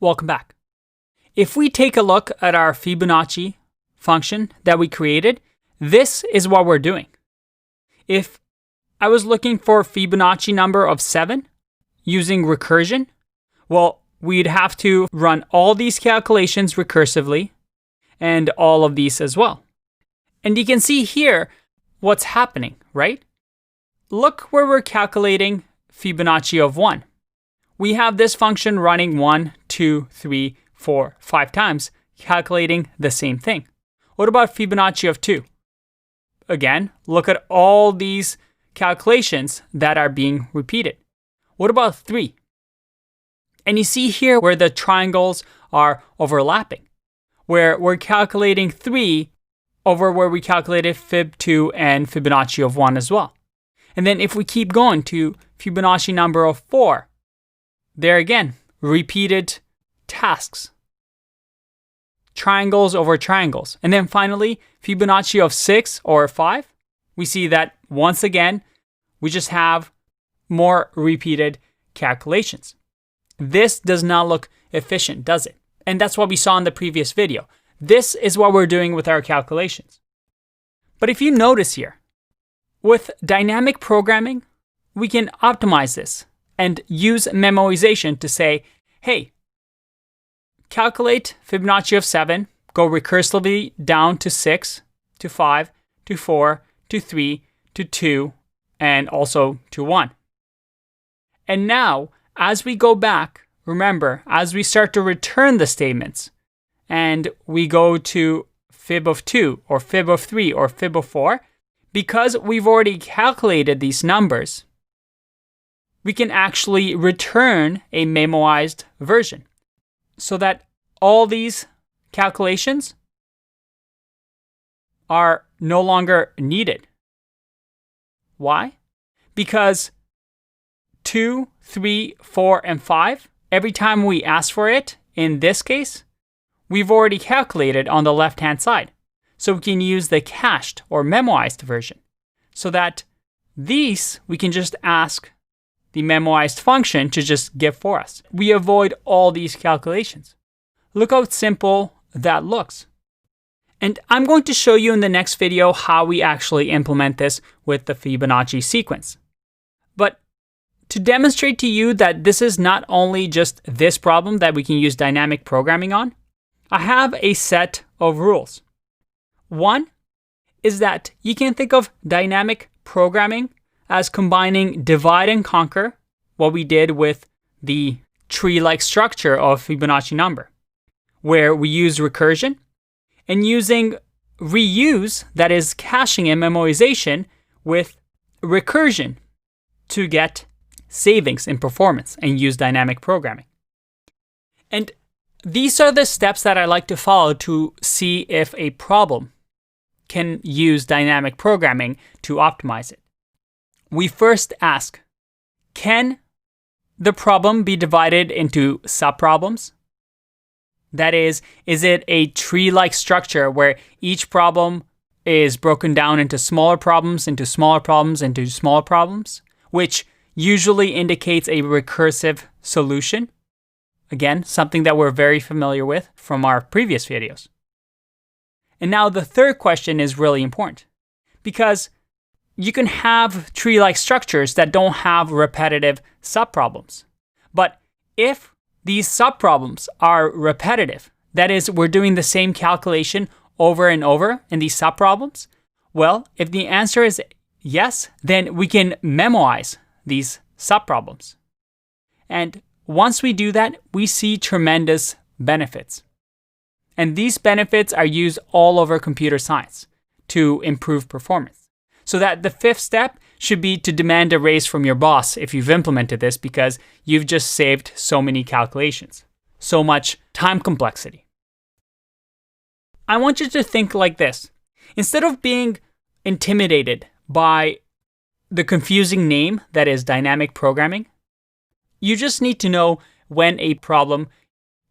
Welcome back. If we take a look at our Fibonacci function that we created, this is what we're doing. If I was looking for a Fibonacci number of 7 using recursion, well, we'd have to run all these calculations recursively and all of these as well. And you can see here what's happening, right? Look where we're calculating Fibonacci of 1. We have this function running 1, 2, 3, 4, 5 times, calculating the same thing. What about Fibonacci of 2? Again, look at all these calculations that are being repeated. What about 3? And you see here where the triangles are overlapping, where we're calculating 3 over where we calculated Fib2 and Fibonacci of 1 as well. And then if we keep going to Fibonacci number of 4, there again, repeated tasks. Triangles over triangles. And then finally, Fibonacci of 6 or 5, we see that once again, we just have more repeated calculations. This does not look efficient, does it? And that's what we saw in the previous video. This is what we're doing with our calculations. But if you notice here, with dynamic programming, we can optimize this and use memoization to say, hey, calculate Fibonacci of 7, go recursively down to 6, to 5, to 4, to 3, to 2, and also to 1. And now, as we go back, remember, as we start to return the statements, and we go to fib of 2, or fib of 3, or fib of 4, because we've already calculated these numbers, we can actually return a memoized version so that all these calculations are no longer needed. Why? Because 2, 3, 4, and 5, every time we ask for it, in this case, we've already calculated on the left-hand side. So we can use the cached or memoized version so that these we can just ask the memoized function to just give for us. We avoid all these calculations. Look how simple that looks. And I'm going to show you in the next video how we actually implement this with the Fibonacci sequence. But to demonstrate to you that this is not only just this problem that we can use dynamic programming on, I have a set of rules. One is that you can think of dynamic programming as combining divide and conquer, what we did with the tree-like structure of Fibonacci number, where we use recursion, and using reuse, that is caching and memoization, with recursion to get savings in performance and use dynamic programming. And these are the steps that I like to follow to see if a problem can use dynamic programming to optimize it. We first ask, can the problem be divided into subproblems? That is it a tree-like structure where each problem is broken down into smaller problems, into smaller problems, into smaller problems, which usually indicates a recursive solution? Again, something that we're very familiar with from our previous videos. And now the third question is really important because you can have tree-like structures that don't have repetitive subproblems. But if these subproblems are repetitive, that is, we're doing the same calculation over and over in these subproblems, well, if the answer is yes, then we can memoize these subproblems. And once we do that, we see tremendous benefits. And these benefits are used all over computer science to improve performance. So that the fifth step should be to demand a raise from your boss if you've implemented this because you've just saved so many calculations, so much time complexity. I want you to think like this. Instead of being intimidated by the confusing name that is dynamic programming, you just need to know when a problem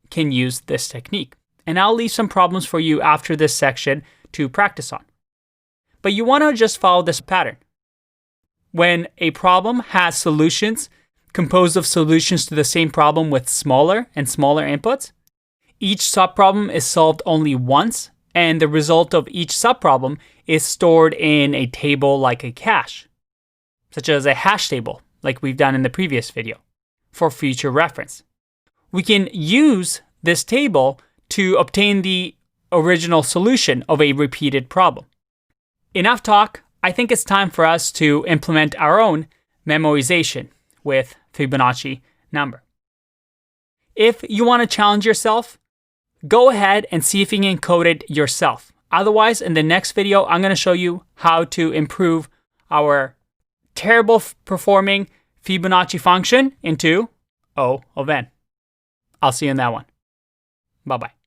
can use this technique. And I'll leave some problems for you after this section to practice on. But you want to just follow this pattern. When a problem has solutions composed of solutions to the same problem with smaller and smaller inputs. Each subproblem is solved only once, and the result of each subproblem is stored in a table like a cache, such as a hash table, like we've done in the previous video, for future reference. We can use this table to obtain the original solution of a repeated problem. Enough talk. I think it's time for us to implement our own memoization with Fibonacci number. If you want to challenge yourself, go ahead and see if you can code it yourself. Otherwise, in the next video, I'm going to show you how to improve our terrible performing Fibonacci function into O of n. I'll see you in that one. Bye-bye.